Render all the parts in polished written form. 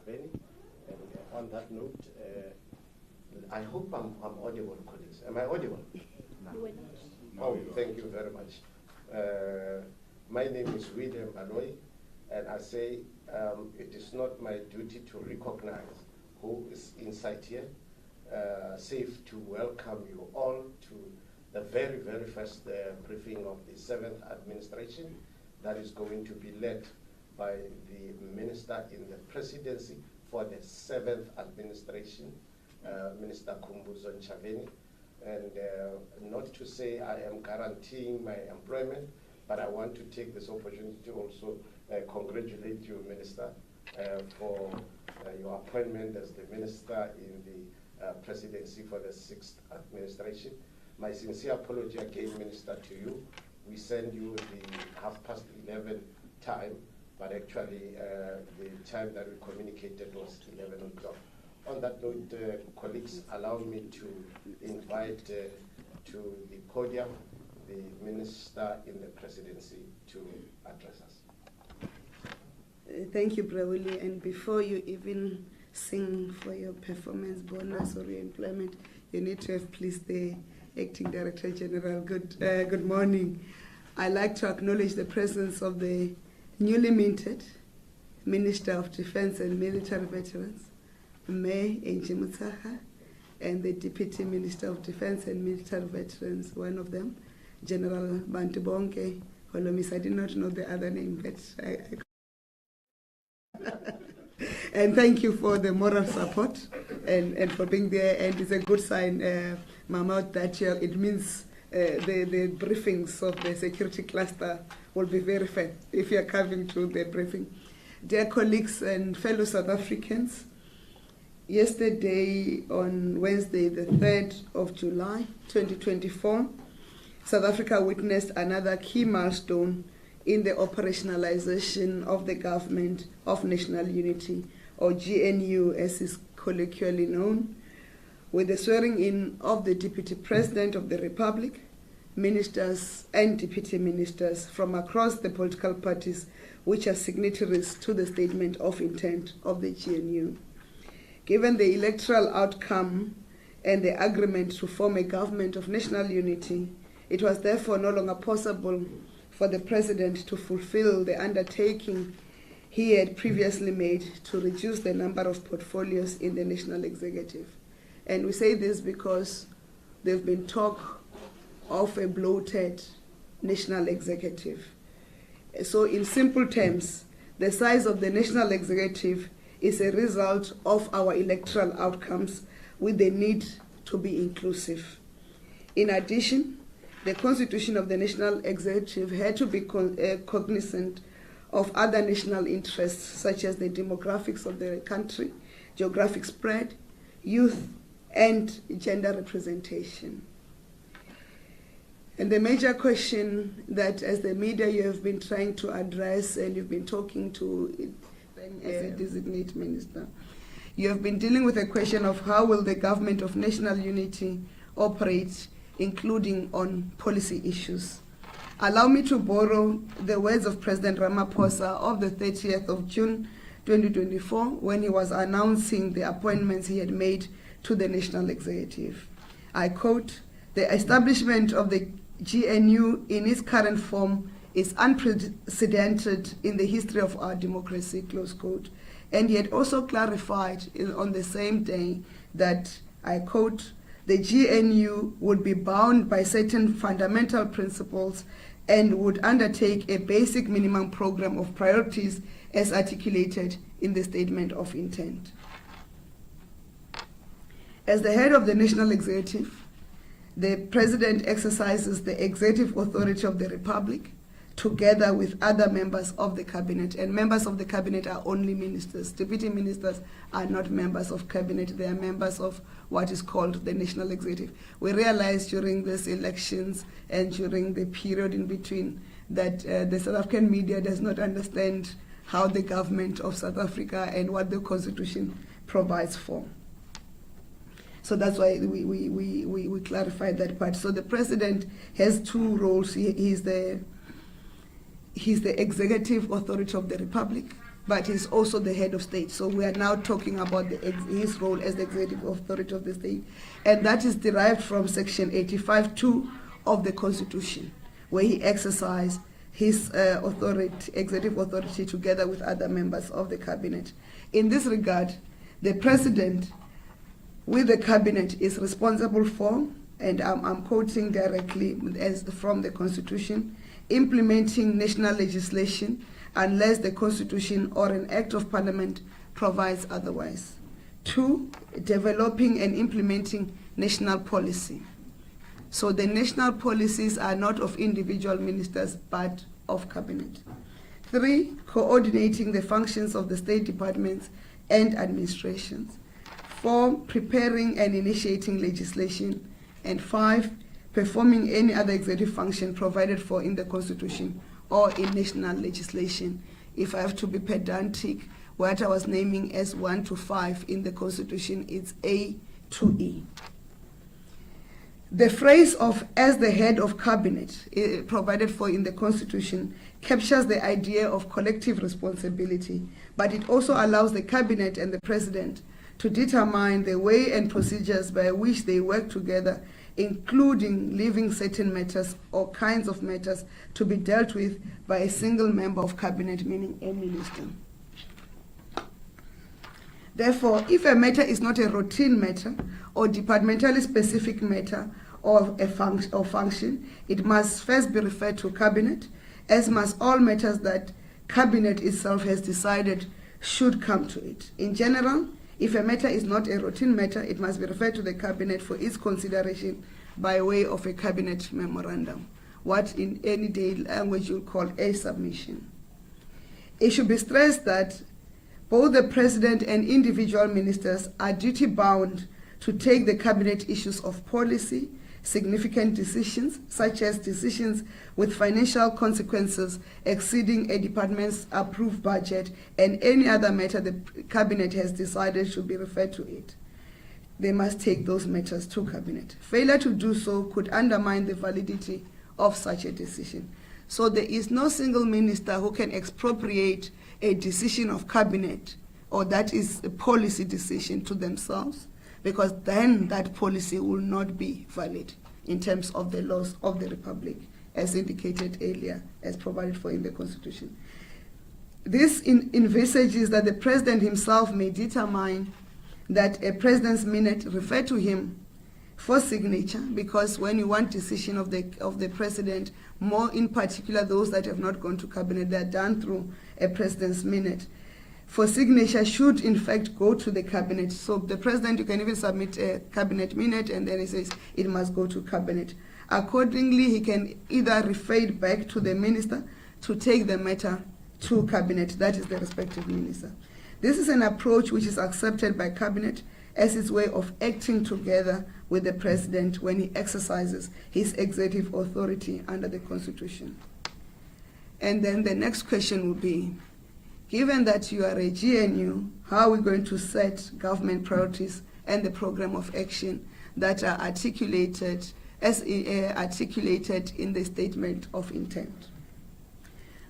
Ntshavheni. And on that note, I hope I'm audible, colleagues. Am I audible? No. Oh, thank you very much. My name is William Aloy, and I say it is not my duty to recognize who is inside here. Safe to welcome you all to the very, very first briefing of the 7th administration that is going to be led by the Minister in the Presidency for the 7th administration, Minister Khumbudzo Ntshavheni. And not to say I am guaranteeing my employment, but I want to take this opportunity to also congratulate you, Minister, for your appointment as the Minister in the Presidency for the 6th administration. My sincere apology again, Minister, to you. We send you the 11:30 time, but actually the time that we communicated was 11 o'clock. On that note, colleagues, allow me to invite to the podium the Minister in the Presidency to address us. Thank you, Brawley. And before you even sing for your performance bonus or your employment, you need to have pleased the Acting Director General. Good morning. I'd like to acknowledge the presence of the newly minted Minister of Defense and Military Veterans, May Enjimutsaha, and the Deputy Minister of Defense and Military Veterans, one of them, General Bantibonke Holomis. I did not know the other name, but and thank you for the moral support and for being there. And it's a good sign, Mama, that it means the briefings of the security cluster will be very fair if you are coming to the briefing. Dear colleagues and fellow South Africans, yesterday on Wednesday, the 3rd of July, 2024, South Africa witnessed another key milestone in the operationalization of the Government of National Unity, or GNU as is colloquially known, with the swearing in of the Deputy President of the Republic, ministers and deputy ministers from across the political parties which are signatories to the statement of intent of the GNU. Given the electoral outcome and the agreement to form a government of national unity, it was therefore no longer possible for the President to fulfill the undertaking he had previously made to reduce the number of portfolios in the national executive. And we say this because there's been talk of a bloated national executive. So in simple terms, the size of the national executive is a result of our electoral outcomes with the need to be inclusive. In addition, the constitution of the national executive had to be cognizant of other national interests such as the demographics of the country, geographic spread, youth, and gender representation. And the major question that as the media you have been trying to address and you've been talking to as a designate minister, you have been dealing with the question of how will the Government of National Unity operate, including on policy issues. Allow me to borrow the words of President Ramaphosa of the 30th of June 2024 when he was announcing the appointments he had made to the national executive. I quote, "The establishment of the GNU in its current form is unprecedented in the history of our democracy," close quote. And he had also clarified on the same day that, I quote, "The GNU would be bound by certain fundamental principles and would undertake a basic minimum program of priorities as articulated in the statement of intent." As the head of the national executive, the President exercises the executive authority of the Republic together with other members of the cabinet. And members of the cabinet are only ministers. Deputy ministers are not members of cabinet. They are members of what is called the national executive. We realized during these elections and during the period in between that the South African media does not understand how the government of South Africa and what the Constitution provides for. So that's why we clarified that part. So the President has two roles. He's the executive authority of the Republic, but he's also the head of state. So we are now talking about his role as the executive authority of the state. And that is derived from section 85(2) of the Constitution, where he exercised his executive authority together with other members of the cabinet. In this regard, the president with the cabinet is responsible for, and I'm quoting directly as from the Constitution, implementing national legislation unless the Constitution or an Act of Parliament provides otherwise. 2, developing and implementing national policy. So the national policies are not of individual ministers, but of cabinet. 3, coordinating the functions of the state departments and administrations. 4, preparing and initiating legislation. And 5, performing any other executive function provided for in the Constitution or in national legislation. If I have to be pedantic, what I was naming as 1 to 5 in the Constitution, it's A to E. The phrase of "as the head of cabinet" provided for in the Constitution captures the idea of collective responsibility, but it also allows the cabinet and the president to determine the way and procedures by which they work together, including leaving certain matters or kinds of matters to be dealt with by a single member of cabinet, meaning a minister. Therefore, if a matter is not a routine matter or departmentally specific matter or a function, it must first be referred to cabinet, as must all matters that cabinet itself has decided should come to it. In general, if a matter is not a routine matter, it must be referred to the cabinet for its consideration by way of a cabinet memorandum, what in any day language you call a submission. It should be stressed that both the president and individual ministers are duty-bound to take the cabinet issues of policy, significant decisions, such as decisions with financial consequences exceeding a department's approved budget, and any other matter the cabinet has decided should be referred to it. They must take those matters to cabinet. Failure to do so could undermine the validity of such a decision. So there is no single minister who can expropriate a decision of cabinet, or that is a policy decision, to themselves, because then that policy will not be valid in terms of the laws of the Republic, as indicated earlier, as provided for in the Constitution. This envisages that the president himself may determine that a president's minute refer to him for signature, because when you want decision of the president, more in particular those that have not gone to cabinet, they are done through a president's minute. For signature should in fact go to the cabinet. So the president, you can even submit a cabinet minute and then he says it must go to cabinet. Accordingly, he can either refer it back to the minister to take the matter to cabinet, that is the respective minister. This is an approach which is accepted by cabinet as its way of acting together with the president when he exercises his executive authority under the Constitution. And then the next question would be, given that you are a GNU, how are we going to set government priorities and the program of action that are articulated as articulated in the statement of intent?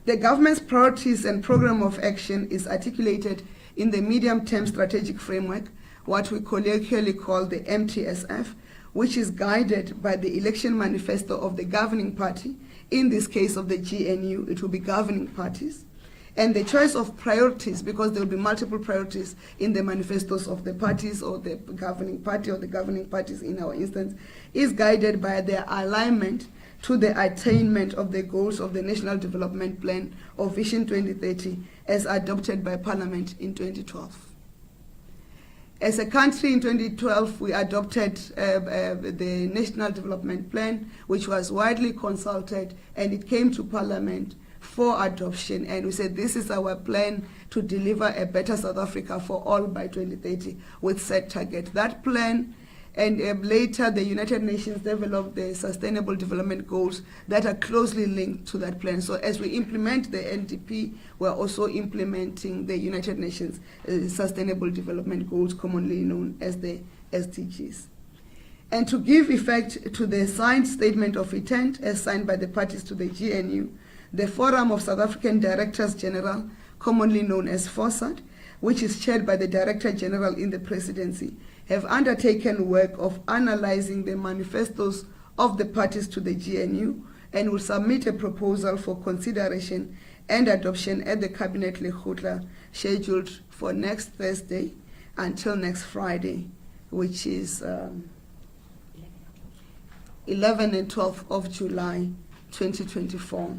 The government's priorities and program of action is articulated in the medium-term strategic framework, what we colloquially call the MTSF, which is guided by the election manifesto of the governing party. In this case of the GNU, it will be governing parties. And the choice of priorities, because there will be multiple priorities in the manifestos of the parties or the governing party or the governing parties in our instance, is guided by their alignment to the attainment of the goals of the National Development Plan or Vision 2030 as adopted by Parliament in 2012. As a country in 2012, we adopted the National Development Plan, which was widely consulted, and it came to Parliament for adoption, and we said this is our plan to deliver a better South Africa for all by 2030 with set target. That plan, and later the United Nations developed the Sustainable Development Goals that are closely linked to that plan. So as we implement the NDP, we're also implementing the United Nations Sustainable Development Goals, commonly known as the SDGs. And to give effect to the signed statement of intent as signed by the parties to the GNU, the Forum of South African Directors General commonly known as FOSAT, which is chaired by the Director General in the Presidency, have undertaken work of analyzing the manifestos of the parties to the GNU and will submit a proposal for consideration and adoption at the Cabinet Lekgotla scheduled for next Thursday until next Friday, which is 11 and 12 of July 2024.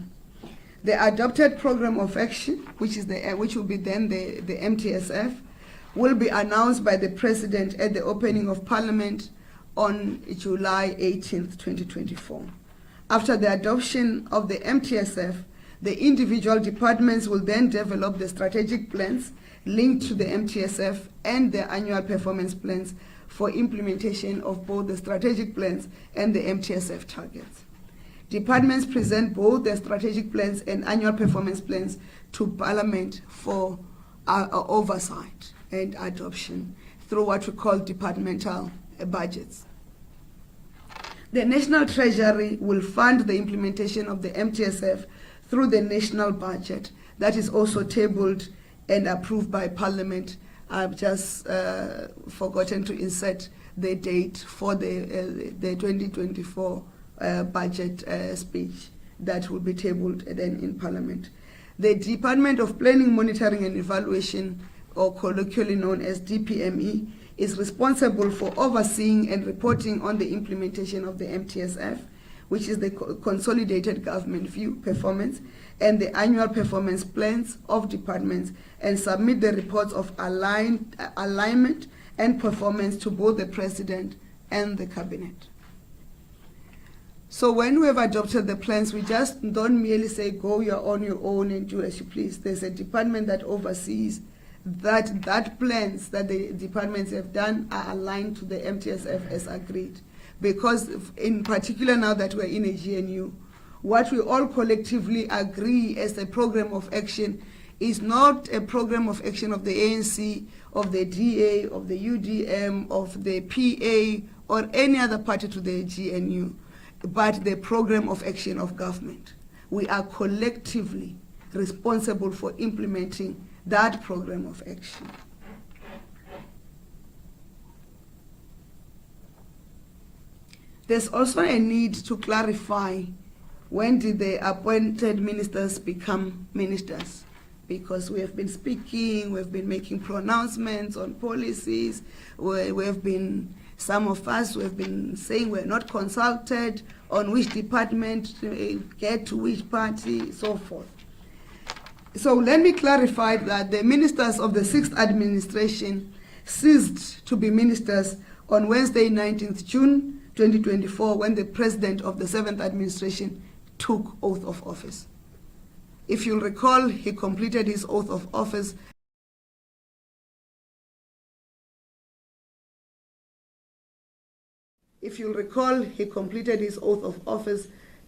The adopted program of action, which will be then the MTSF, will be announced by the President at the opening of Parliament on July 18th, 2024. After the adoption of the MTSF, the individual departments will then develop the strategic plans linked to the MTSF and the annual performance plans for implementation of both the strategic plans and the MTSF targets. Departments present both the strategic plans and annual performance plans to Parliament for oversight and adoption through what we call departmental budgets. The National Treasury will fund the implementation of the MTSF through the national budget that is also tabled and approved by Parliament. I've just forgotten to insert the date for the 2024 budget speech that will be tabled then in Parliament. The Department of Planning, Monitoring and Evaluation, or colloquially known as DPME, is responsible for overseeing and reporting on the implementation of the MTSF, which is the Consolidated Government View Performance, and the annual performance plans of departments, and submit the reports of alignment and performance to both the President and the Cabinet. So when we have adopted the plans, we just don't merely say, go you're on your own and do as you please. There's a department that oversees that plans that the departments have done are aligned to the MTSF as agreed. Because in particular now that we're in a GNU, what we all collectively agree as a program of action is not a program of action of the ANC, of the DA, of the UDM, of the PA, or any other party to the GNU, but the program of action of government. We are collectively responsible for implementing that program of action. There's also a need to clarify when did the appointed ministers become ministers, because we have been speaking, we've been making pronouncements on policies, we have been, some of us, we have been saying we're not consulted on which department to get to which party, so forth. So let me clarify that the ministers of the 6th administration ceased to be ministers on Wednesday, 19th June 2024, when the President of the 7th administration took oath of office. If you'll recall, he completed his oath of office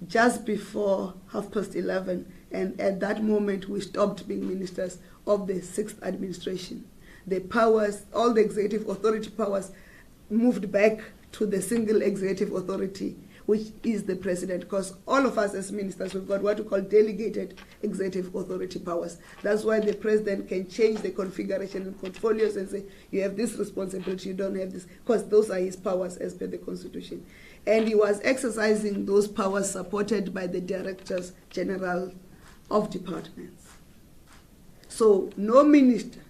just before 11:30, and at that moment we stopped being ministers of the 6th administration. The powers, all the executive authority powers, moved back to the single executive authority, which is the President, because all of us as ministers, we've got what we call delegated executive authority powers. That's why the President can change the configuration and portfolios and say, you have this responsibility, you don't have this, because those are his powers as per the Constitution. And he was exercising those powers supported by the Directors General of Departments. So no minister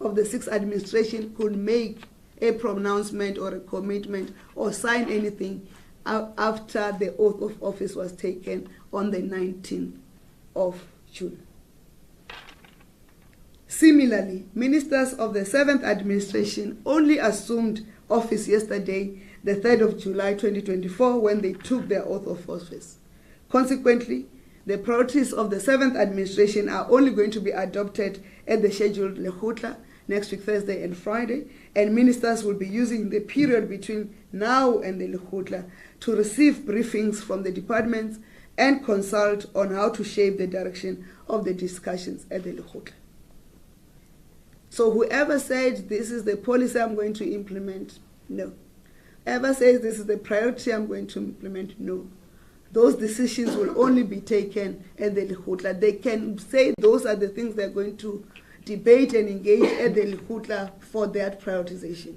of the 6th administration could make a pronouncement or a commitment or sign anything after the oath of office was taken on the 19th of June. Similarly, ministers of the 7th administration only assumed office yesterday, the 3rd of July 2024, when they took their oath of office. Consequently, the priorities of the 7th administration are only going to be adopted at the scheduled Lekgotla next week, Thursday and Friday, and ministers will be using the period between now and the Lekgotla to receive briefings from the departments and consult on how to shape the direction of the discussions at the Lekgotla. So whoever said this is the policy I'm going to implement, no. Whoever says this is the priority I'm going to implement, no. those decisions will only be taken at the Lekgotla. They can say those are the things they're going to debate and engage at the Lekgotla for that prioritization.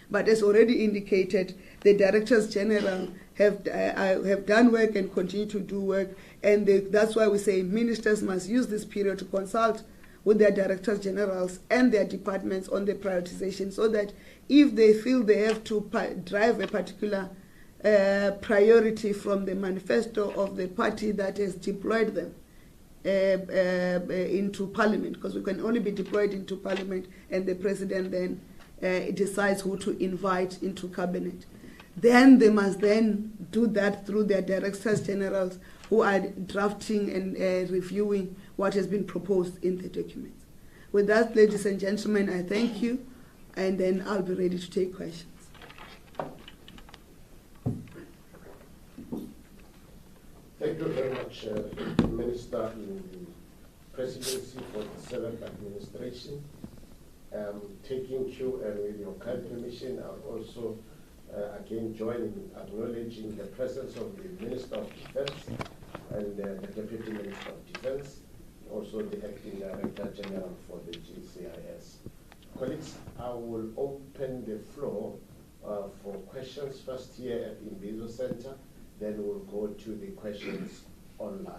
But as already indicated, the Directors General have done work and continue to do work, and that's why we say ministers must use this period to consult with their Directors Generals and their departments on the prioritization, so that if they feel they have to drive a particular priority from the manifesto of the party that has deployed them into Parliament, because we can only be deployed into Parliament and the President then decides who to invite into Cabinet. Then they must then do that through their Directors Generals who are drafting and reviewing what has been proposed in the documents. With that, ladies and gentlemen, I thank you, and then I'll be ready to take questions. Thank you very much, Minister in the Presidency for the 7th Administration. Taking cue and with your kind permission, I'll also again join in acknowledging the presence of the Minister of Defense and the Deputy Minister of Defense, also the Acting Director General for the GCIS. Colleagues, I will open the floor for questions first here at the Khumbudzo Center, then we'll go to the questions online.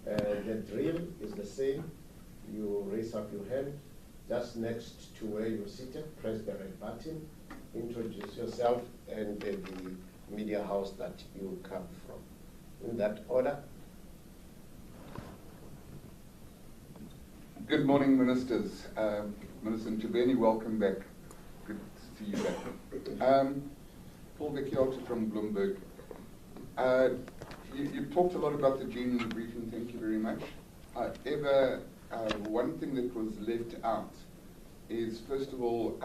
The drill is the same. You raise up your hand just next to where you're seated, press the red button, introduce yourself and the media house that you come from. In that order. Good morning, Ministers. Minister Ntshavheni, welcome back. Good to see you back. Paul Vecchiarti from Bloomberg. You've talked a lot about the GNU briefing, thank you very much. However, one thing that was left out is, first of all,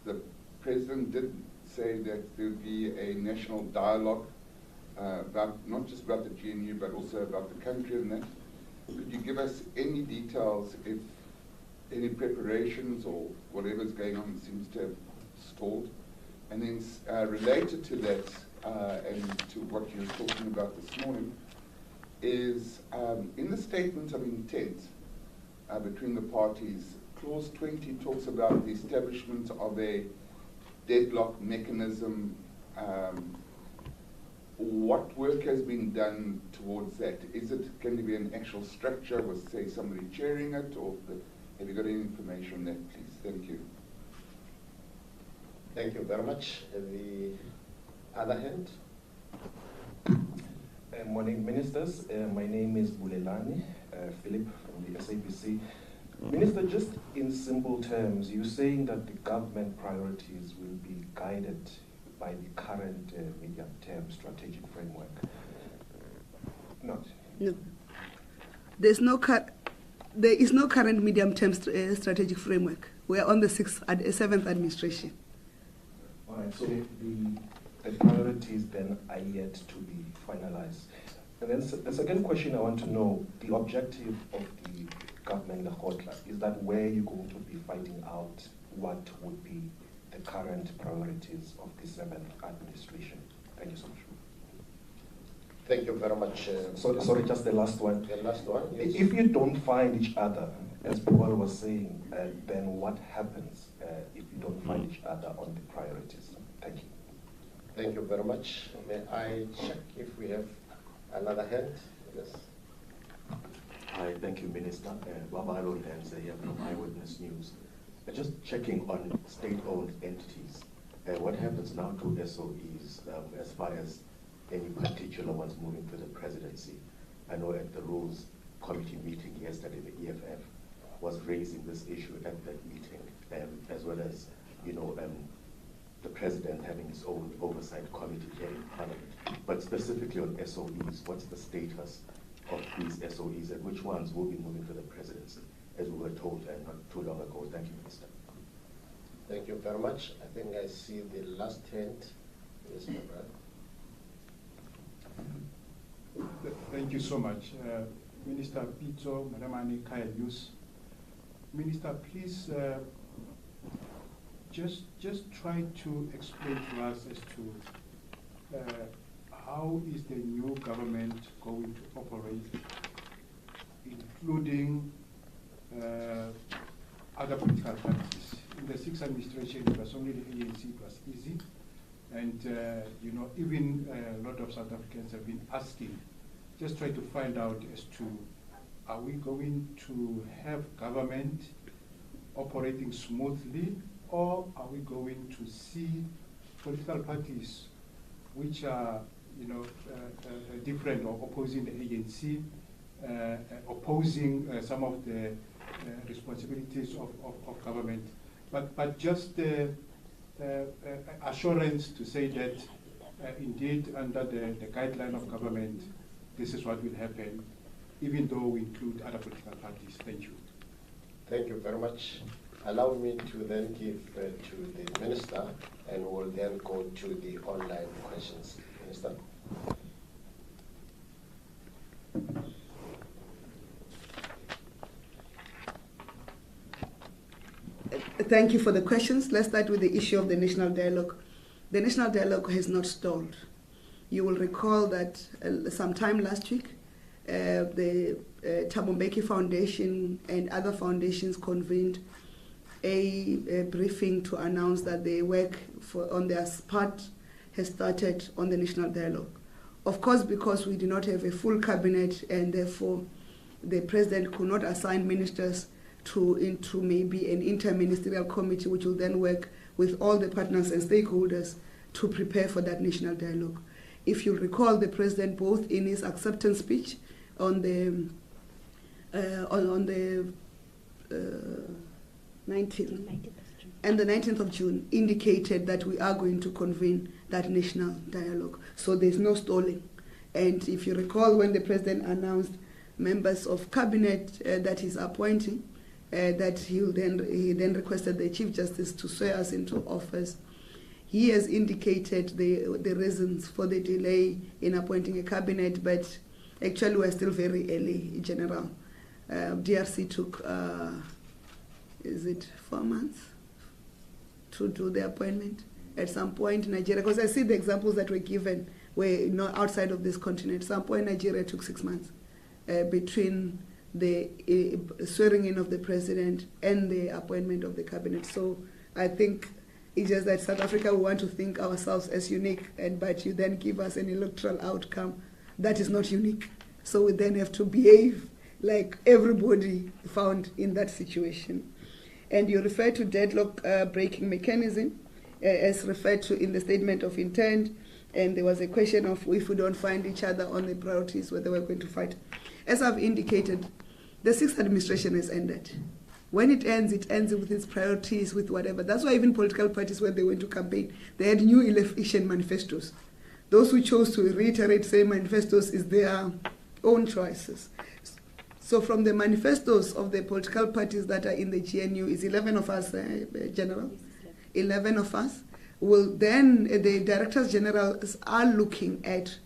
the President did say that there would be a national dialogue about not just about the GNU but also about the country and that. Could you give us any details if any preparations or whatever's going on seems to have stalled? And then related to that and to what you were talking about this morning is in the statement of intent between the parties, Clause 20 talks about the establishment of a deadlock mechanism. What work has been done towards that? Is it going to be an actual structure with, say, somebody chairing it, or have you got any information on that, please? Thank you. Thank you very much. The other hand. Morning, Ministers. My name is Bulelani Philip from the SABC. Minister, just in simple terms, you're saying that the government priorities will be guided by the current medium-term strategic framework. Not? No. There is no current medium-term strategic framework. We are on the 7th administration. All right, so the priorities then are yet to be finalized. And then the second question I want to know, the objective of the government Lekgotla, is that where you're going to be finding out what would be the current priorities of the 7th administration? Thank you so much. Thank you very much. Sorry, just the last one. The last one, yes. If you don't find each other, as Paul was saying, then what happens if you don't find each other on the priorities? Thank you. Thank you very much. May I check if we have another hand? Yes. Hi, thank you, Minister. Babalo Danza here from Eyewitness News. Just checking on state-owned entities. What happens now to SOEs as far as any particular ones moving to the presidency? I know at the Rules Committee meeting yesterday, the EFF was raising this issue at that meeting, as well as, the President having his own oversight committee here in Parliament. But specifically on SOEs, what's the status of these SOEs and which ones will be moving to the presidency, as we were told not too long ago? Thank you, Minister. Thank you very much. I think I see the last hand. Yes, my brother. Thank you so much. Minister Pito, Madamani Kayayus. Minister, please just try to explain to us as to how is the new government going to operate, including other political parties? In the sixth administration, it was only the ANC, it was easy. And, you know, even a lot of South Africans have been asking, just try to find out as to, are we going to have government operating smoothly, or are we going to see political parties which are, you know, different or opposing the ANC, opposing some of the responsibilities of government, but just assurance to say that indeed under the guideline of government, this is what will happen, even though we include other political parties. Thank you. Thank you very much. Allow me to then give to the Minister, and we'll then go to the online questions. Minister. Thank you for the questions. Let's start with the issue of the national dialogue. The national dialogue has not stalled. You will recall that sometime last week, the Thabo Mbeki Foundation and other foundations convened a briefing to announce that the work on their part has started on the national dialogue. Of course, because we do not have a full cabinet, and therefore the president could not assign ministers into maybe an interministerial committee which will then work with all the partners and stakeholders to prepare for that national dialogue. If you recall, the president, both in his acceptance speech on the 19th and the 19th of June, indicated that we are going to convene that national dialogue. So there's no stalling. And if you recall, when the president announced members of cabinet that he's appointing, that he then requested the Chief Justice to swear us into office, he has indicated the reasons for the delay in appointing a cabinet, but actually we're still very early in general. DRC took, is it 4 months to do the appointment? At some point, Nigeria, because I see the examples that were given were not outside of this continent. At some point, Nigeria took 6 months between the swearing in of the president and the appointment of the cabinet. So I think it's just that South Africa, we want to think ourselves as unique, but you then give us an electoral outcome that is not unique. So we then have to behave like everybody found in that situation. And you refer to deadlock breaking mechanism as referred to in the statement of intent, and there was a question of if we don't find each other on the priorities, whether we're going to fight. As I've indicated, the sixth administration has ended. When it ends with its priorities, with whatever. That's why even political parties, when they went to campaign, they had new election manifestos. Those who chose to reiterate same manifestos is their own choices. So from the manifestos of the political parties that are in the GNU, is 11 of us, General? 11 of us. Well, then the Directors General are looking at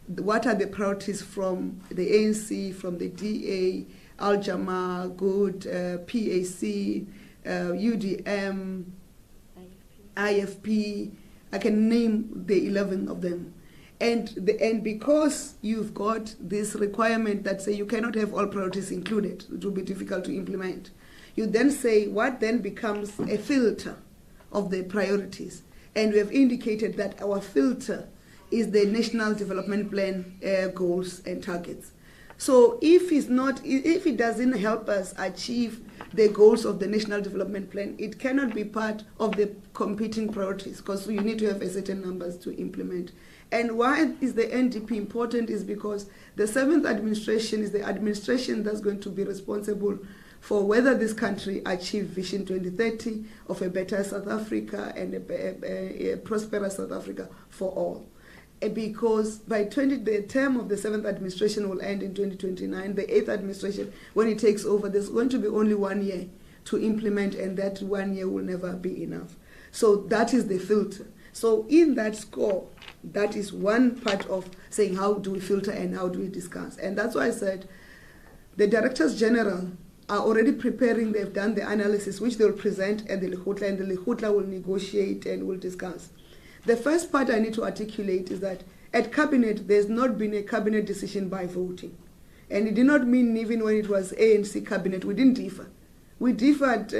what are the priorities from the ANC, from the DA, Al-Jama, Good, PAC, UDM, IFP. I can name the 11 of them. And because you've got this requirement that say you cannot have all priorities included, it will be difficult to implement. You then say what then becomes a filter of the priorities. And we have indicated that our filter is the National Development Plan goals and targets. So if it doesn't help us achieve the goals of the National Development Plan, it cannot be part of the competing priorities, because you need to have a certain numbers to implement. And why is the NDP important is because the 7th administration is the administration that's going to be responsible for whether this country achieve Vision 2030 of a better South Africa and a prosperous South Africa for all. Because by the term of the 7th administration will end in 2029, the 8th administration, when it takes over, there's going to be only 1 year to implement, and that 1 year will never be enough. So that is the filter. So in that score, that is one part of saying how do we filter and how do we discuss. And that's why I said the Directors General are already preparing. They've done the analysis, which they'll present at the Lekgotla, and the Lekgotla will negotiate and will discuss. The first part I need to articulate is that At cabinet, there's not been a cabinet decision by voting. And it did not mean even when it was ANC cabinet, we didn't differ. We differed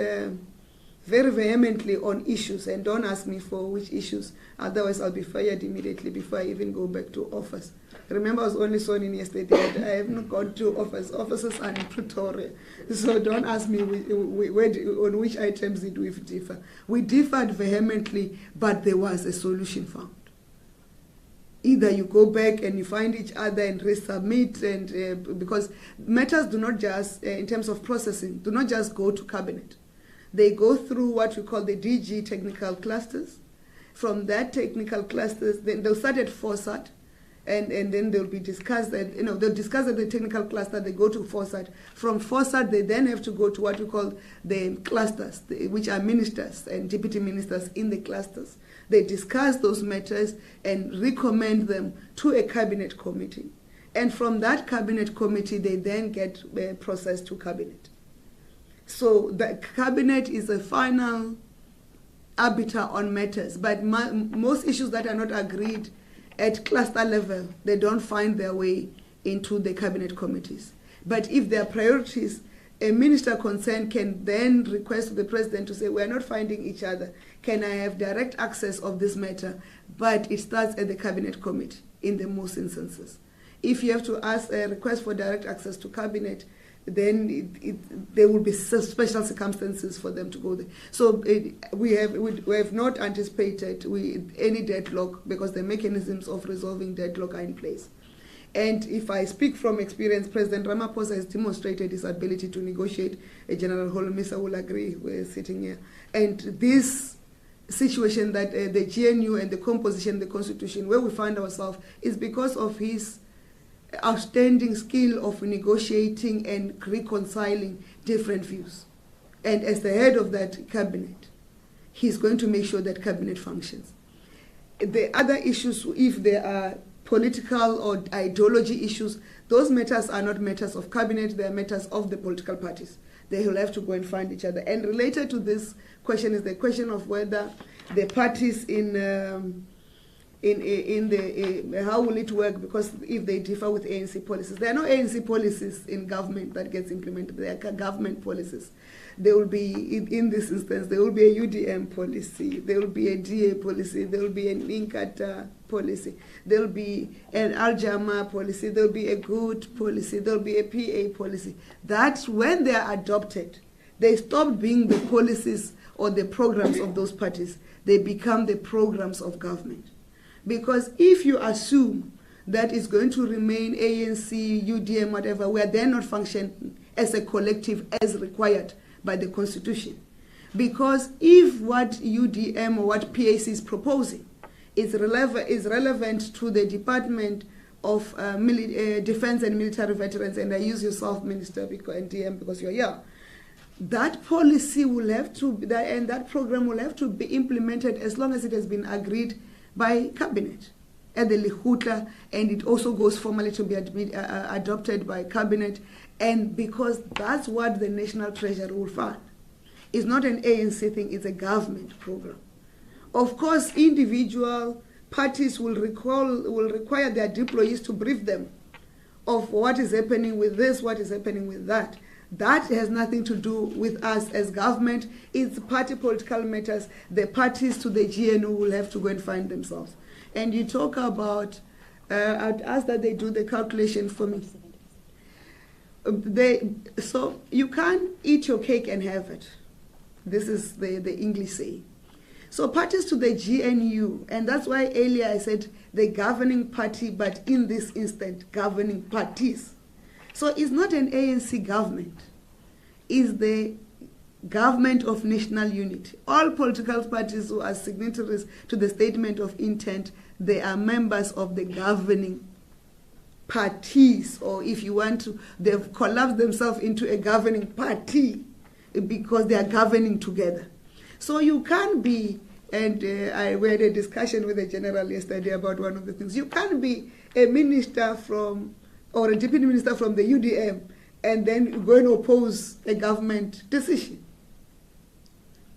very vehemently on issues, and don't ask me for which issues, otherwise I'll be fired immediately before I even go back to office. Remember, I was only sworn in yesterday. I have not gone to office. Offices are in Pretoria. So don't ask me on which items did we differ. We differed vehemently, but there was a solution found. Either you go back and you find each other and resubmit, and because matters do not just, in terms of processing, do not just go to cabinet. They go through what we call the DG technical clusters. From that technical clusters, then they'll start at FOSAT, and then they'll be discussed at, they'll discuss at the technical cluster, they go to FOSAT. From FOSAT, they then have to go to what we call the clusters, which are ministers and deputy ministers in the clusters. They discuss those matters and recommend them to a cabinet committee. And from that cabinet committee, they then get processed to cabinet. So the cabinet is a final arbiter on matters, but most issues that are not agreed at cluster level, they don't find their way into the cabinet committees. But if there are priorities, a minister concerned can then request the president to say, we're not finding each other. Can I have direct access of this matter? But it starts at the cabinet committee in the most instances. If you have to ask a request for direct access to cabinet, then there will be special circumstances for them to go there. So we have not anticipated any deadlock, because the mechanisms of resolving deadlock are in place. And if I speak from experience, President Ramaphosa has demonstrated his ability to negotiate. General Holomisa will agree, we're sitting here. And this situation that the GNU and the composition, the constitution, where we find ourselves, is because of his outstanding skill of negotiating and reconciling different views. And as the head of that cabinet, he's going to make sure that cabinet functions. The other issues, if there are political or ideology issues, those matters are not matters of cabinet, they are matters of the political parties. They will have to go and find each other. And related to this question is the question of whether the parties how will it work, because if they differ with ANC policies, there are no ANC policies in government that gets implemented. They are government policies. There will be, in this instance, there will be a UDM policy, there will be a DA policy, there will be an Inkatha policy, there will be an Al-Jama policy, there will be a good policy, there will be a PA policy. That's when they are adopted. They stop being the policies or the programs of those parties. They become the programs of government. Because if you assume that it's going to remain ANC, UDM, whatever, where they're not functioning as a collective as required by the Constitution. Because if what UDM or what PAC is proposing is relevant to the Department of Defense and Military Veterans, and I use yourself, Minister, and DM, because you're here, that policy will have to, and that program will have to be implemented as long as it has been agreed by cabinet at the Lekgotla, and it also goes formally to be adopted by cabinet, and because that's what the National Treasury will fund. It's not an ANC thing, it's a government program. Of course, individual parties will require their deployees to brief them of what is happening with this, what is happening with that. That has nothing to do with us as government. It's party political matters. The parties to the GNU will have to go and find themselves. And you talk about, I'd ask that they do the calculation for me. So you can't eat your cake and have it. This is the English saying. So parties to the GNU, and that's why earlier I said the governing party, but in this instant, governing parties. So it's not an ANC government. It's the government of national unity. All political parties who are signatories to the statement of intent, they are members of the governing parties, or if you want to, they've collapsed themselves into a governing party because they are governing together. So you can't be, and we had a discussion with the general yesterday about one of the things, you can't be a minister from, or a deputy minister from the UDM, and then go and oppose a government decision.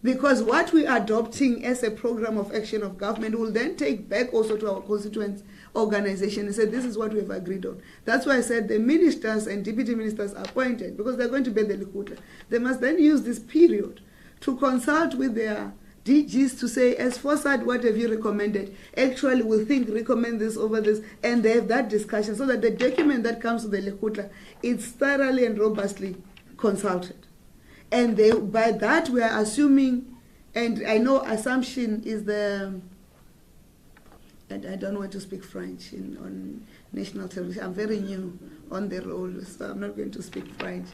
Because what we are adopting as a program of action of government will then take back also to our constituent organization and say, this is what we have agreed on. That's why I said the ministers and deputy ministers are appointed, because they're going to be the Lekgotla. They must then use this period to consult with their DGs to say, as Foresight, what have you recommended? Actually, we recommend this over this, and they have that discussion so that the document that comes to the Lekgotla is thoroughly and robustly consulted. And by that, we are assuming, and I know assumption is and I don't want to speak French on national television. I'm very new on the role, so I'm not going to speak French.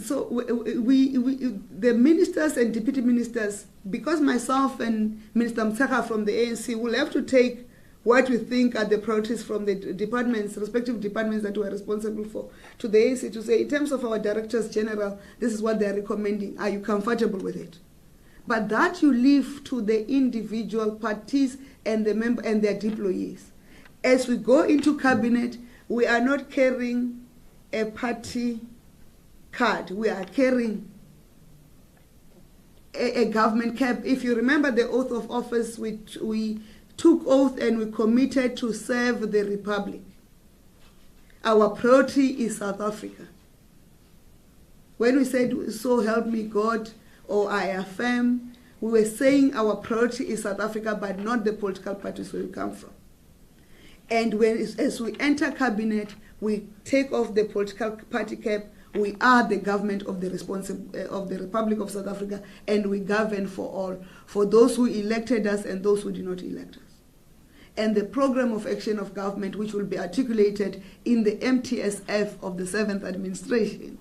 So the ministers and deputy ministers, because myself and Minister Mtsaka from the ANC will have to take what we think are the priorities from the departments, respective departments that we are responsible for, to the ANC to say, in terms of our directors general, this is what they are recommending. Are you comfortable with it? But that you leave to the individual parties and the member and their deployees. As we go into cabinet, we are not carrying a party card. We are carrying a government cap. If you remember the oath of office, which we took oath and we committed to serve the Republic. Our priority is South Africa. When we said, so help me God, or I affirm, we were saying our priority is South Africa, but not the political parties where we come from. And as we enter cabinet, we take off the political party cap. We are the government of the of the Republic of South Africa, and we govern for all, for those who elected us and those who did not elect us. And the program of action of government, which will be articulated in the MTSF of the 7th administration,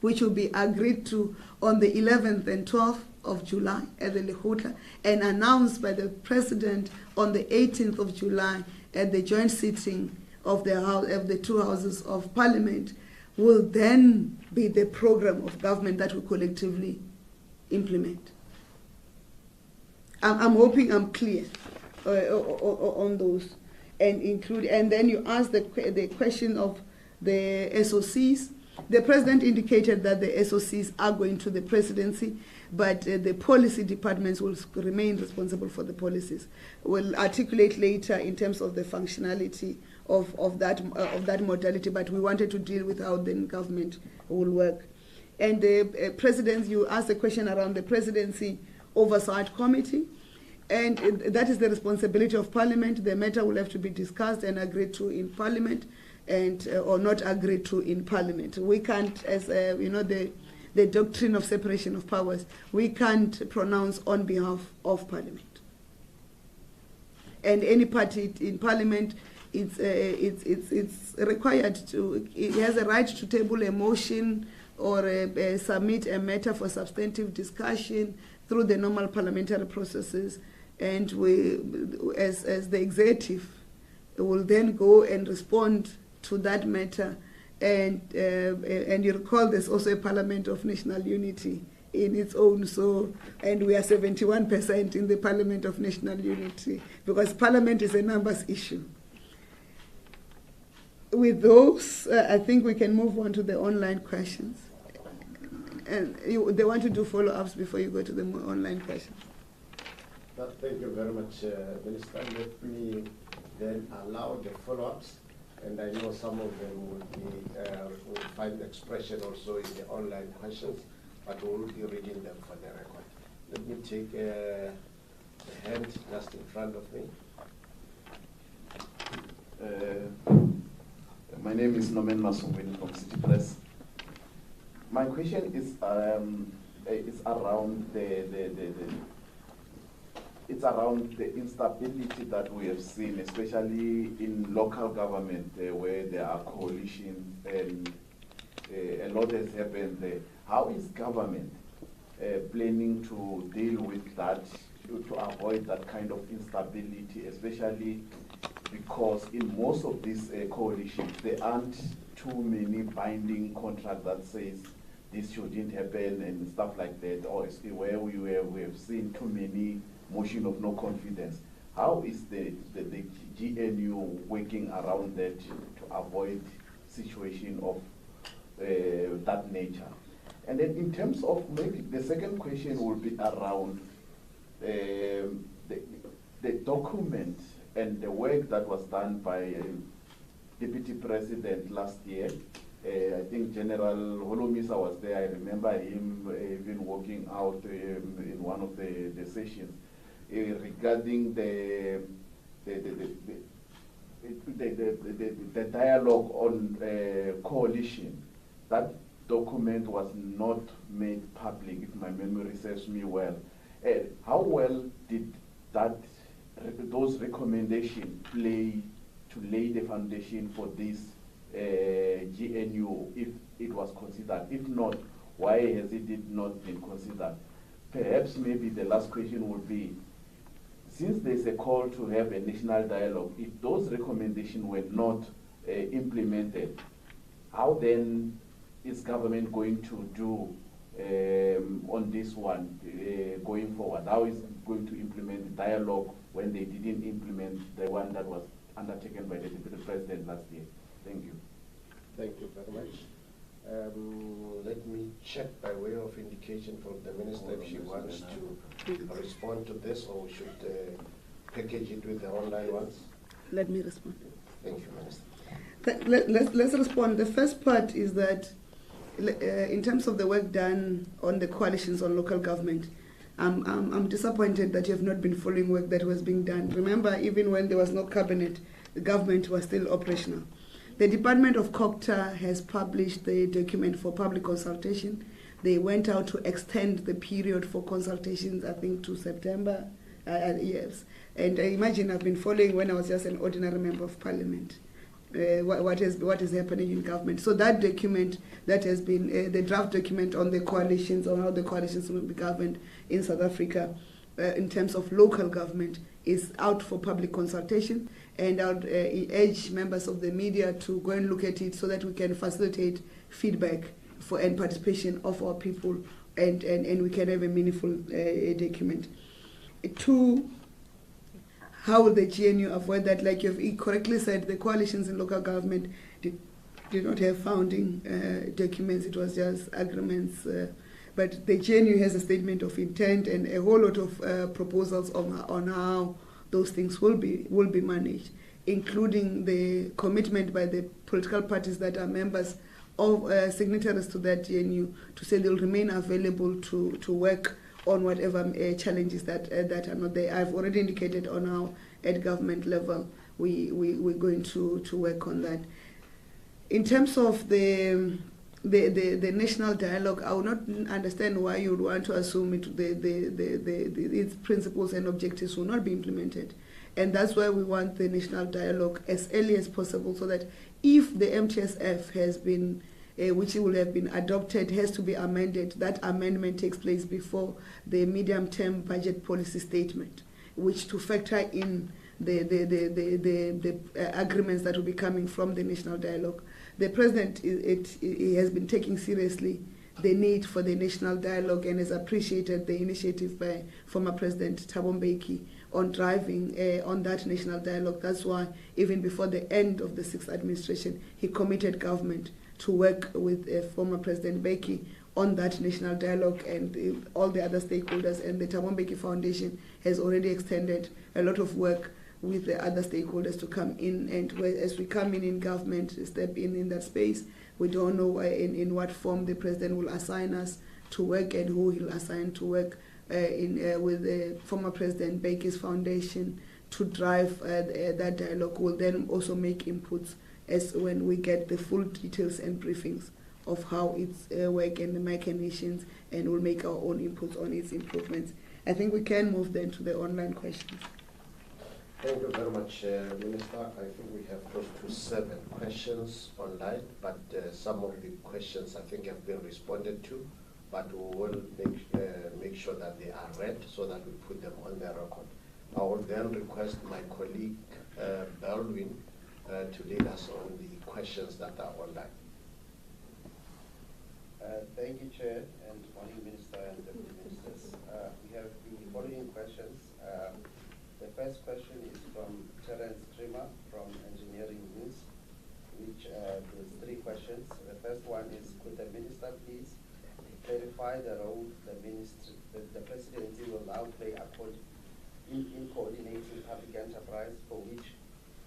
which will be agreed to on the 11th and 12th of July at the Lekgotla, and announced by the President on the 18th of July at the joint sitting of the two houses of Parliament, will then be the program of government that we collectively implement. I'm hoping I'm clear on those, and then you asked the question of the SOCs. The President indicated that the SOCs are going to the Presidency, but the policy departments will remain responsible for the policies. We'll articulate later in terms of the functionality of that modality, but we wanted to deal with how the government will work. And the President, you asked a question around the Presidency Oversight Committee, and that is the responsibility of Parliament. The matter will have to be discussed and agreed to in Parliament, and or not agreed to in Parliament. We can't, as you know, the doctrine of separation of powers, we can't pronounce on behalf of Parliament. And any party in Parliament, it's required to, it has a right to table a motion or submit a matter for substantive discussion through the normal parliamentary processes, and we, as the executive, will then go and respond to that matter. And you recall there's also a Parliament of National Unity in its own, so, and we are 71% in the Parliament of National Unity, because Parliament is a numbers issue. With those, I think we can move on to the online questions. And they want to do follow-ups before you go to the online questions. Thank you very much, Minister. Let me then allow the follow-ups, and I know some of them will find expression also in the online questions, but we will be reading them for the record. Let me take the hand just in front of me. My name is Nomen Masungwini from City Press. My question is around it's around the instability that we have seen, especially in local government, where there are coalitions and a lot has happened there. How is government planning to deal with that, to avoid that kind of instability, especially because in most of these coalitions, there aren't too many binding contracts that says this shouldn't happen and stuff like that, or where we have seen too many motion of no confidence. How is the GNU working around that to avoid situation of that nature? And then in terms of maybe the second question will be around the document and the work that was done by Deputy President last year. I think General Holomisa was there. I remember him even walking out in one of the sessions regarding the dialogue on coalition. That document was not made public, if my memory serves me well. How well did those recommendations play to lay the foundation for this GNU, if it was considered? If not, why has it not been considered? Perhaps maybe the last question would be, since there's a call to have a national dialogue, if those recommendations were not implemented, how then is government going to do on this one going forward? How is it going to implement the dialogue when they didn't implement the one that was undertaken by the Deputy President last year? Thank you. Thank you very much. Let me check by way of indication from the Minister if she wants to respond to this, or we should package it with the online ones. Let me respond. Thank you, Minister. Let's respond. The first part is that in terms of the work done on the coalitions on local government, I'm disappointed that you have not been following work that was being done. Remember, even when there was no cabinet, the government was still operational. The Department of COGTA has published the document for public consultation. They went out to extend the period for consultations, I think, to September. Yes. And I imagine I've been following when I was just an ordinary member of parliament. What is happening in government. So that document that has been, the draft document on the coalitions, on how the coalitions will be governed in South Africa in terms of local government, is out for public consultation. And I would urge members of the media to go and look at it so that we can facilitate feedback and participation of our people, and we can have a meaningful document. Two, how will the GNU avoid that? Like you've correctly said, the coalitions in local government did not have founding documents. It was just agreements. But the GNU has a statement of intent and a whole lot of proposals on how those things will be managed, including the commitment by the political parties that are members of signatories to that GNU to say they'll remain available to work on whatever challenges that are not there. I've already indicated on how at government level we're going to work on that. In terms of the national dialogue, I would not understand why you would want to assume its principles and objectives will not be implemented. And that's why we want the national dialogue as early as possible, so that if the MTSF has been, which will have been adopted, has to be amended, that amendment takes place before the medium-term budget policy statement, which to factor in the agreements that will be coming from the national dialogue. The President he has been taking seriously the need for the national dialogue and has appreciated the initiative by former President Thabo Mbeki on driving on that national dialogue. That's why even before the end of the 6th administration, he committed government to work with former President Mbeki on that national dialogue and all the other stakeholders. And the Thabo Mbeki Foundation has already extended a lot of work with the other stakeholders to come in, and as we come in government, step in that space. We don't know in what form the President will assign us to work and who he'll assign to work with the former President Mbeki's foundation to drive that dialogue. We'll then also make inputs as when we get the full details and briefings of how it's work and the mechanisms, and we'll make our own inputs on its improvements. I think we can move then to the online questions. Thank you very much, Minister. I think we have close to 7 questions online, but some of the questions I think have been responded to, but we will make sure that they are read so that we put them on the record. I will then request my colleague Baldwin to lead us on the questions that are online. Thank you, Chair, and morning, Minister and Deputy Ministers. We have the following questions. The first question is from Terence Trimmer from Engineering News, which there's 3 questions. The first one is, could the Minister please clarify the role the presidency will now play in coordinating public enterprise for which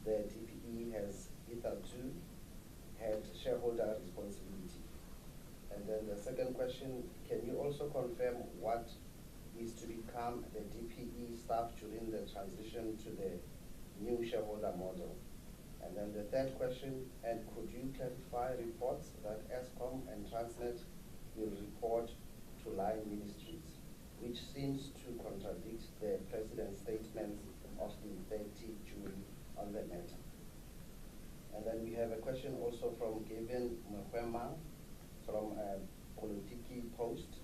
the DPE has hitherto had shareholder responsibility? And then the second question, can you also confirm what is to become the DPE staff during the transition to the new shareholder model? And then the third question, and could you clarify reports that ESCOM and Transnet will report to line ministries, which seems to contradict the President's statements of the 30th June on the matter? And then we have a question also from Gavin Mkwema from Politiki Post.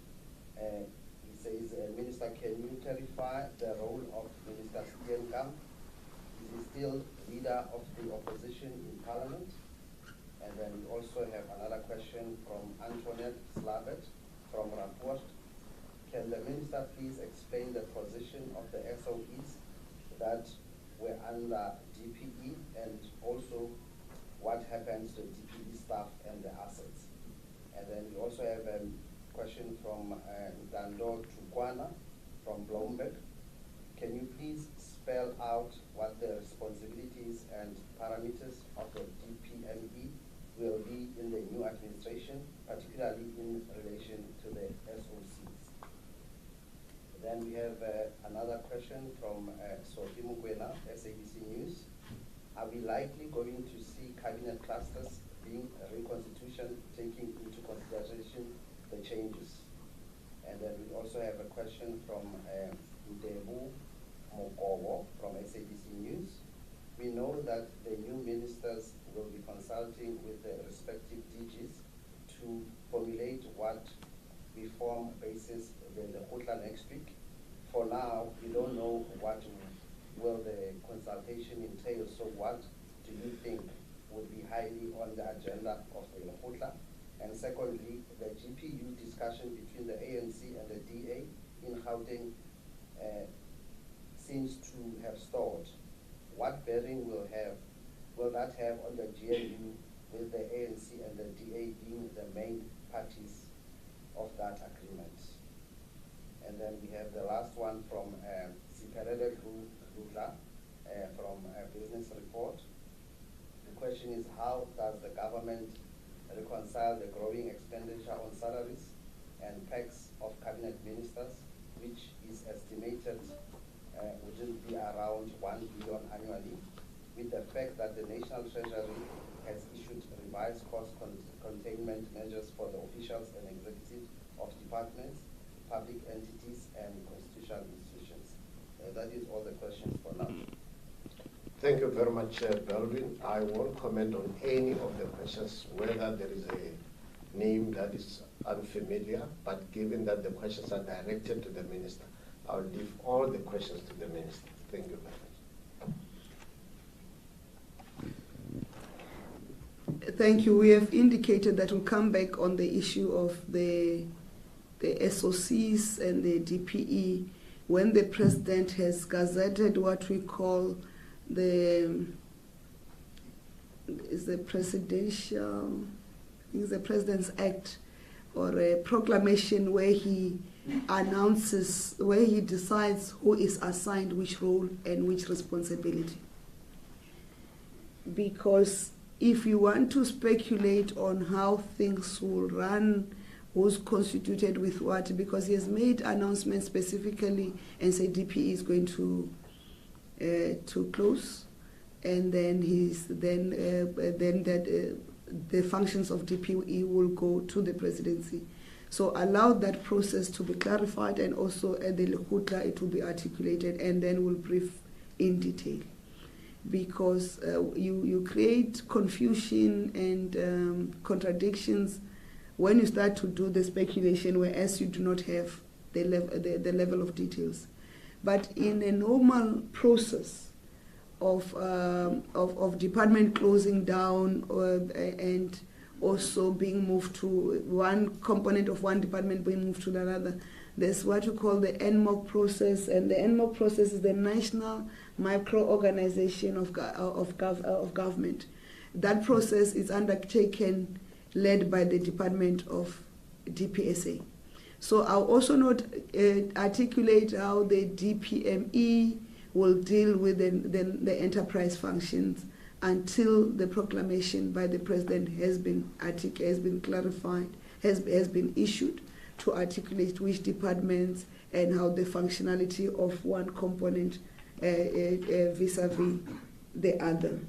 He says, Minister, can you clarify the role of Minister Steenkamp? Is he still leader of the opposition in Parliament? And then we also have another question from Antoinette Slabet from Rapport. Can the Minister please explain the position of the SOEs that were under DPE, and also what happens to DPE staff and the assets? And then we also have a question from Dando Tukwana from Bloomberg. Can you please spell out what the responsibilities and parameters of the DPME will be in the new administration, particularly in relation to the SOCs? Then we have another question from Sophie Mukwena, SABC News. Are we likely going to see cabinet clusters being a reconstitution, taking into consideration the changes? And then we also have a question from Ndebu Mokobo from SABC News. We know that the new ministers will be consulting with the respective DGs to formulate what reform basis the Khutla next week. For now, we don't know what will the consultation entail, so what do you think would be highly on the agenda of the Khutla? And secondly, the GPU discussion between the ANC and the DA in Gauteng seems to have stalled. What bearing will that have on the GNU, with the ANC and the DA being the main parties of that agreement? And then we have the last one from Siperele Rudla from Business Report. The question is, how does the government reconcile the growing expenditure on salaries and packs of cabinet ministers, which is estimated would be around 1 billion annually, with the fact that the National Treasury has issued revised cost containment measures for the officials and executives of departments, public entities, and constitutional institutions? That is all the questions for now. Thank you very much, Belvin. I won't comment on any of the questions, whether there is a name that is unfamiliar, but given that the questions are directed to the Minister, I'll leave all the questions to the Minister. Thank you very much. Thank you. We have indicated that we'll come back on the issue of the SOCs and the DPE when the President has gazetted what we call the President's Act, or a proclamation where he announces, where he decides who is assigned which role and which responsibility. Because if you want to speculate on how things will run, who's constituted with what, because he has made announcements specifically and said DPE is going to close, and then the functions of DPE will go to the Presidency. So allow that process to be clarified, and also at the Khutla it will be articulated, and then we'll brief in detail. Because you create confusion and contradictions when you start to do the speculation, whereas you do not have the level of details. But in a normal process of department closing down and also being moved to one component of one department being moved to another, there's what you call the NMOC process, and the NMOC process is the National Micro-Organization of Government. That process is undertaken, led by the Department of DPSA. So I'll also not articulate how the DPME will deal with the enterprise functions until the proclamation by the President has been clarified, has been issued to articulate which departments and how the functionality of one component vis-a-vis the other.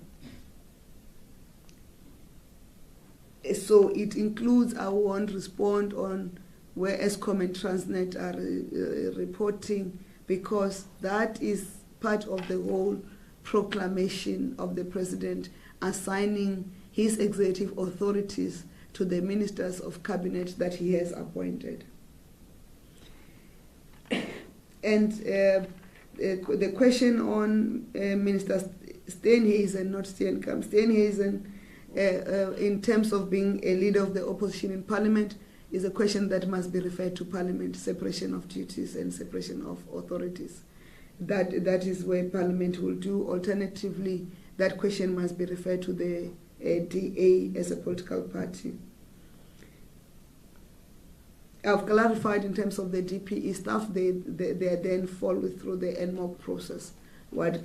So it includes, I won't respond on where Eskom and Transnet are reporting, because that is part of the whole proclamation of the President assigning his executive authorities to the ministers of cabinet that he has appointed. And the question on Minister Steenhuisen, not Steenkamp, Steenhuisen, in terms of being a leader of the opposition in Parliament, is a question that must be referred to Parliament, separation of duties and separation of authorities. That is where Parliament will do. Alternatively, that question must be referred to the DA as a political party. I've clarified in terms of the DPE staff, they then follow through the NMOC process. What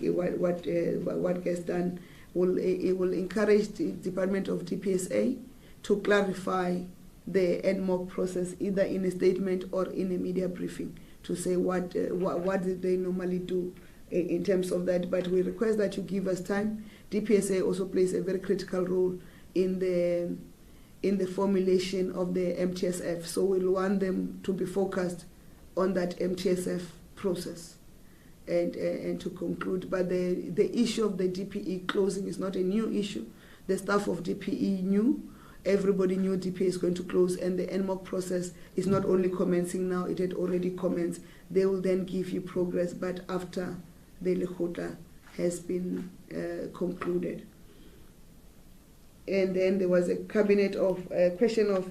gets done it will encourage the Department of DPSA to clarify the NMOC process either in a statement or in a media briefing to say what did they normally do in terms of that. But we request that you give us time. DPSA also plays a very critical role in the formulation of the MTSF, so we'll want them to be focused on that MTSF process and to conclude. But the issue of the DPE closing is not a new issue. The staff of DPE knew, everybody knew DPE is going to close, and the NMOC process is not only commencing now, it had already commenced. They will then give you progress, but after the Lekgotla has been concluded. And then there was a question of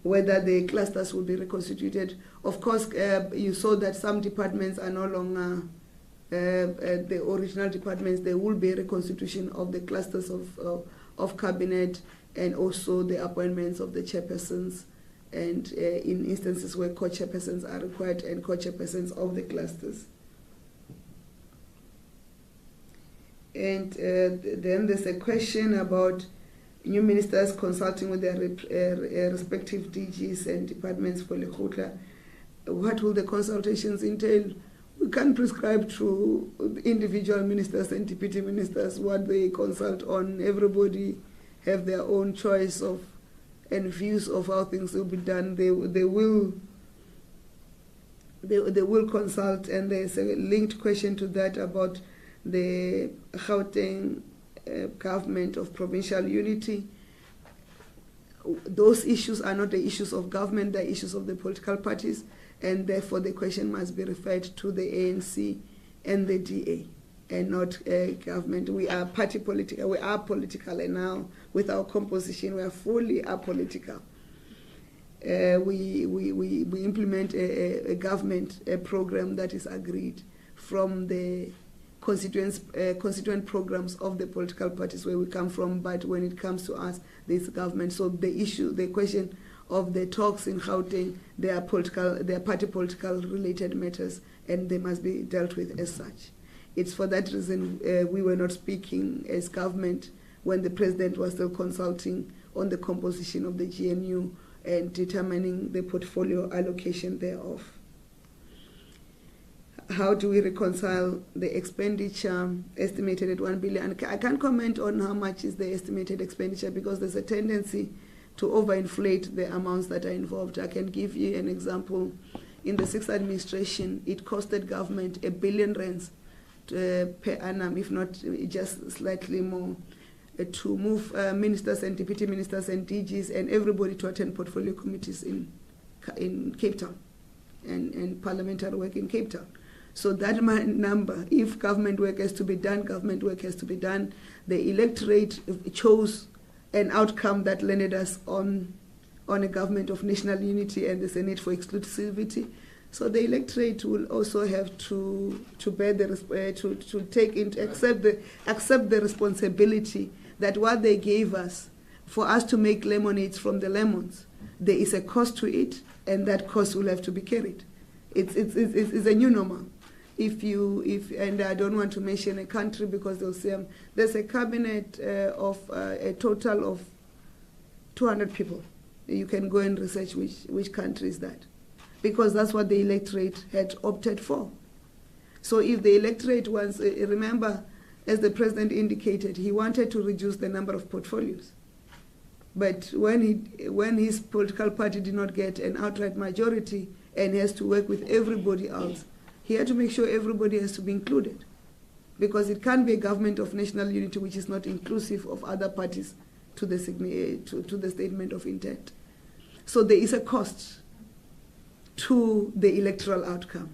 whether the clusters will be reconstituted. Of course, you saw that some departments are no longer the original departments. There will be a reconstitution of the clusters of cabinet, and also the appointments of the chairpersons, and in instances where co-chairpersons are required, and co-chairpersons of the clusters. And then there's a question about new ministers consulting with their respective DGs and departments for Lekgotla. What will the consultations entail? We can't prescribe to individual ministers and deputy ministers what they consult on. Everybody have their own choice of and views of how things will be done. They will consult, and there's a linked question to that about the Gauteng government of provincial unity. Those issues are not the issues of government, they're issues of the political parties, and therefore the question must be referred to the ANC and the DA, and not government. We are party political, we are political, and now with our composition we are fully apolitical. We implement a government program that is agreed from the constituent programs of the political parties where we come from, but when it comes to us, there's government. So the question of the talks in Gauteng, they are party political related matters, and they must be dealt with as such. It's for that reason we were not speaking as government when the President was still consulting on the composition of the GNU and determining the portfolio allocation thereof. How do we reconcile the expenditure estimated at 1 billion? I can't comment on how much is the estimated expenditure because there's a tendency to overinflate the amounts that are involved. I can give you an example. In the sixth administration, it costed government R1 billion per annum, if not just slightly more, to move ministers and deputy ministers and DGs and everybody to attend portfolio committees in Cape Town and parliamentary work in Cape Town. So that number, if government work has to be done, government work has to be done. The electorate chose an outcome that landed us on a government of national unity, and there's a need for exclusivity. So the electorate will also have to bear to take into accept the responsibility that what they gave us for us to make lemonades from the lemons, there is a cost to it, and that cost will have to be carried. It's a new normal. And I don't want to mention a country because they'll say there's a cabinet of a total of 200 people. You can go and research which country is that, because that's what the electorate had opted for. So if the electorate wants, remember, as the president indicated, he wanted to reduce the number of portfolios. But when his political party did not get an outright majority and has to work with everybody else, he had to make sure everybody has to be included, because it can't be a government of national unity which is not inclusive of other parties to the statement of intent. So there is a cost to the electoral outcome.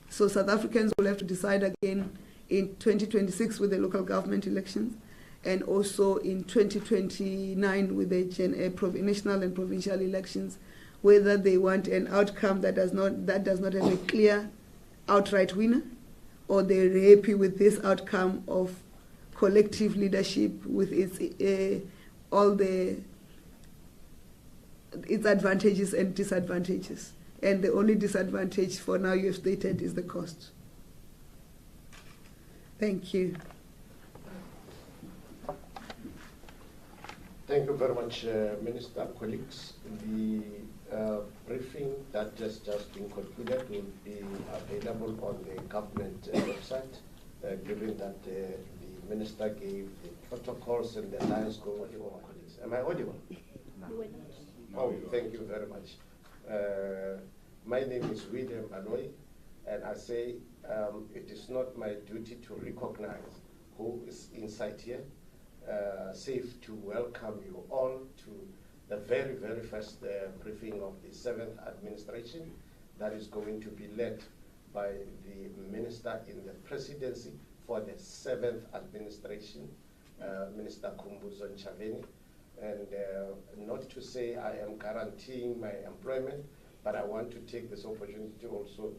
So South Africans will have to decide again in 2026 with the local government elections, and also in 2029 with the national and provincial elections, whether they want an outcome that does not have a clear outright winner, or they're happy with this outcome of collective leadership with its advantages and disadvantages. And the only disadvantage for now you have stated is the cost. Thank you. Thank you very much, Minister. Colleagues, the briefing that has just been concluded will be available on the government website, given that the Minister gave the protocols and the lines going forward. Am I audible? No. Oh, thank you very much. My name is William Aloy, and I say it is not my duty to recognize who is inside here. Safe to welcome you all to the very, very first briefing of the 7th administration that is going to be led by the Minister in the Presidency for the 7th administration, Minister Khumbudzo Ntshavheni. And not to say I am guaranteeing my employment, but I want to take this opportunity to also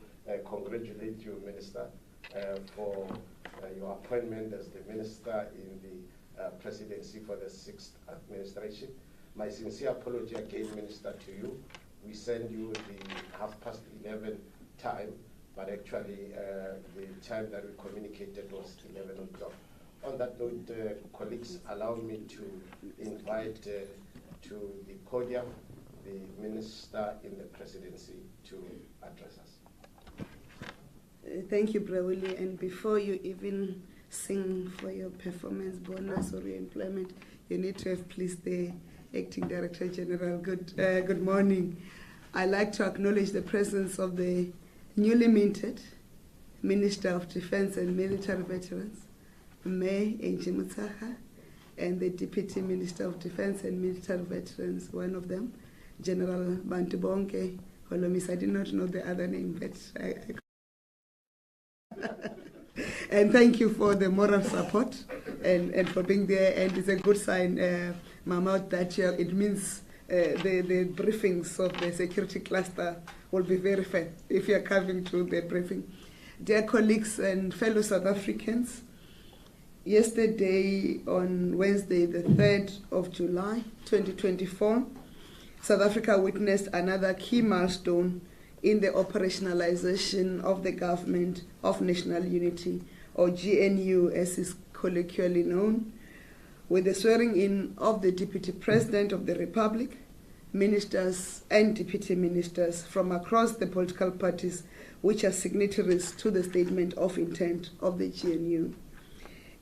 congratulate you, Minister, for your appointment as the Minister in the Presidency for the 6th administration. My sincere apology again, Minister, to you. We send you the 11:30 time, but actually the time that we communicated was 11 o'clock. On that note, colleagues, allow me to invite to the podium the Minister in the Presidency to address us. Thank you, Brawley. And before you even sing for your performance bonus or your employment, you need to have pleased the Acting Director General. Good morning. I'd like to acknowledge the presence of the newly minted Minister of Defense and Military Veterans, May Mutsaha, and the Deputy Minister of Defense and Military Veterans, one of them, General Bantibonke Holomis. I did not know the other name, but and thank you for the moral support and for being there. And it's a good sign, Mama, that it means the briefings of the security cluster will be very fair if you are coming to the briefing. Dear colleagues and fellow South Africans, yesterday on Wednesday, the 3rd of July, 2024, South Africa witnessed another key milestone in the operationalization of the Government of National Unity, or GNU as is colloquially known, with the swearing in of the Deputy President of the Republic, ministers and deputy ministers from across the political parties which are signatories to the statement of intent of the GNU.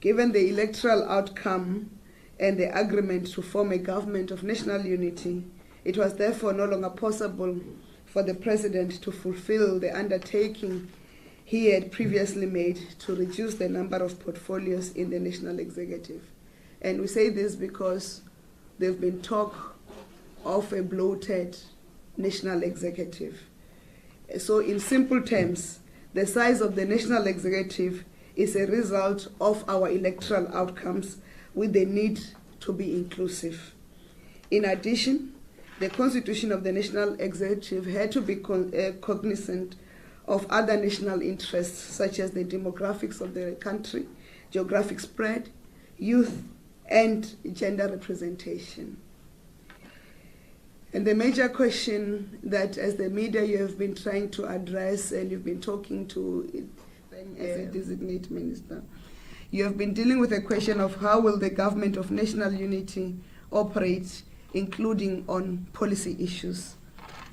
Given the electoral outcome and the agreement to form a government of national unity, it was therefore no longer possible for the President to fulfill the undertaking he had previously made to reduce the number of portfolios in the national executive. And we say this because there's been talk of a bloated national executive. So in simple terms, the size of the national executive is a result of our electoral outcomes with the need to be inclusive. In addition, the constitution of the national executive had to be cognizant of other national interests such as the demographics of the country, geographic spread, youth, and gender representation. And the major question that as the media you have been trying to address, and you've been talking to as a designate minister, you have been dealing with the question of how will the government of national unity operate, including on policy issues.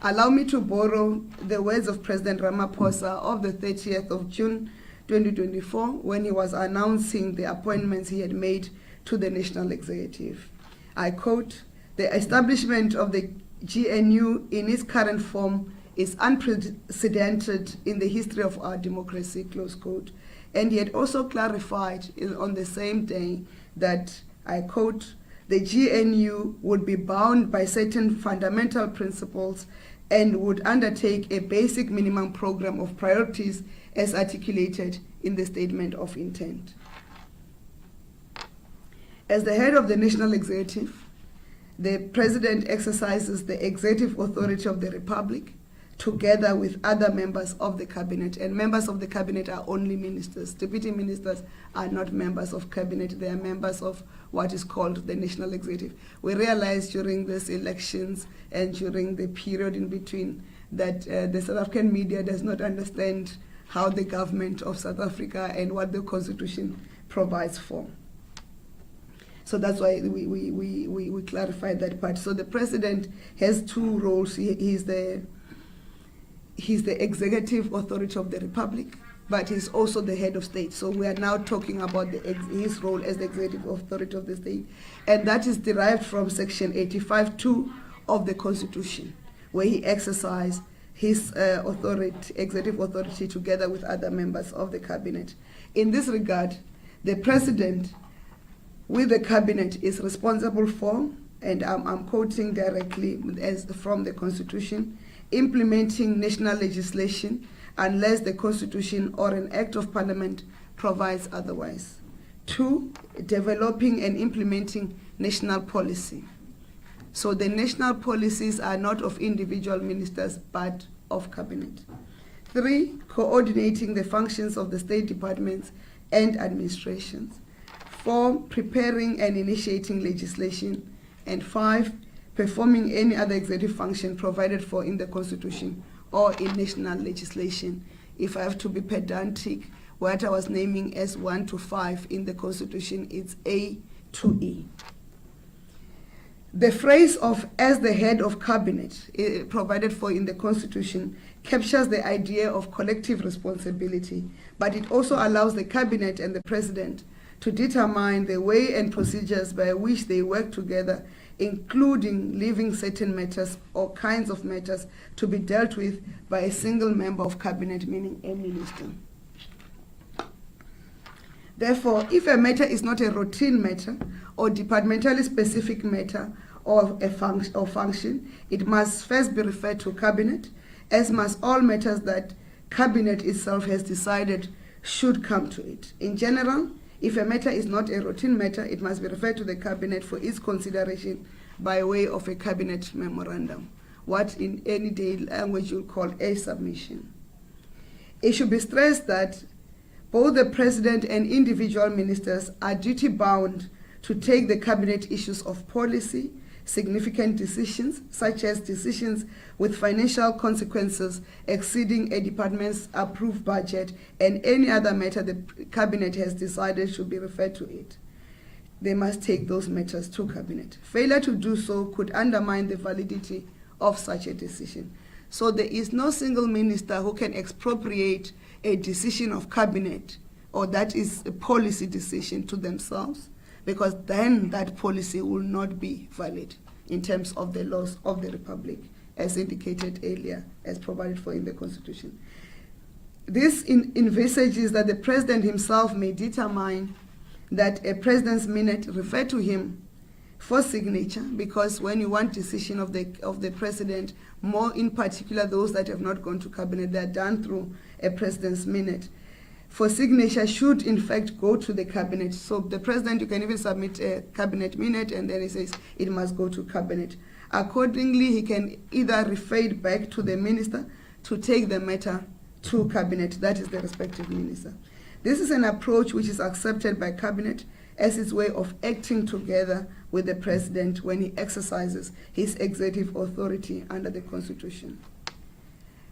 Allow me to borrow the words of President Ramaphosa of the 30th of June 2024 when he was announcing the appointments he had made to the National Executive. I quote, "The establishment of the GNU in its current form is unprecedented in the history of our democracy," close quote. And he had also clarified on the same day that, I quote, "The GNU would be bound by certain fundamental principles and would undertake a basic minimum program of priorities as articulated in the statement of intent." As the head of the National Executive, the President exercises the executive authority of the Republic together with other members of the Cabinet. And members of the Cabinet are only ministers. Deputy ministers are not members of Cabinet. They are members of what is called the National Executive. We realized during these elections and during the period in between that the South African media does not understand how the government of South Africa and what the Constitution provides for. So that's why we clarified that part. So the President has two roles. He's the executive authority of the Republic, but he's also the head of state. So we are now talking about his role as the executive authority of the state. And that is derived from Section 85(2) of the Constitution, where he exercises his executive authority together with other members of the Cabinet. In this regard, the President with the Cabinet is responsible for, and I'm quoting directly as from the Constitution, implementing national legislation unless the Constitution or an Act of Parliament provides otherwise. 2, developing and implementing national policy. So the national policies are not of individual ministers, but of Cabinet. 3, coordinating the functions of the state departments and administrations. 4, preparing and initiating legislation. And 5, performing any other executive function provided for in the Constitution or in national legislation. If I have to be pedantic, what I was naming as 1 to 5 in the Constitution, it's A to E. The phrase of "as the head of Cabinet" provided for in the Constitution captures the idea of collective responsibility, but it also allows the Cabinet and the President to determine the way and procedures by which they work together, including leaving certain matters or kinds of matters to be dealt with by a single member of Cabinet, meaning a minister. Therefore, if a matter is not a routine matter or departmentally specific matter or a function, it must first be referred to Cabinet, as must all matters that Cabinet itself has decided should come to it. In general, if a matter is not a routine matter, it must be referred to the Cabinet for its consideration by way of a Cabinet memorandum, what in any day language you'll call a submission. It should be stressed that both the President and individual ministers are duty-bound to take the Cabinet issues of policy, significant decisions, such as decisions with financial consequences exceeding a department's approved budget, and any other matter the Cabinet has decided should be referred to it. They must take those matters to Cabinet. Failure to do so could undermine the validity of such a decision. So there is no single minister who can expropriate a decision of Cabinet, or that is a policy decision, to themselves, because then that policy will not be valid in terms of the laws of the Republic, as indicated earlier, as provided for in the Constitution. This envisages that the President himself may determine that a President's minute refer to him for signature, because when you want decision of the President, more in particular those that have not gone to Cabinet, they are done through a President's minute. For signature should in fact go to the Cabinet. So the President, you can even submit a Cabinet minute and then he says it must go to Cabinet. Accordingly, he can either refer it back to the minister to take the matter to Cabinet, that is the respective minister. This is an approach which is accepted by Cabinet as its way of acting together with the President when he exercises his executive authority under the Constitution.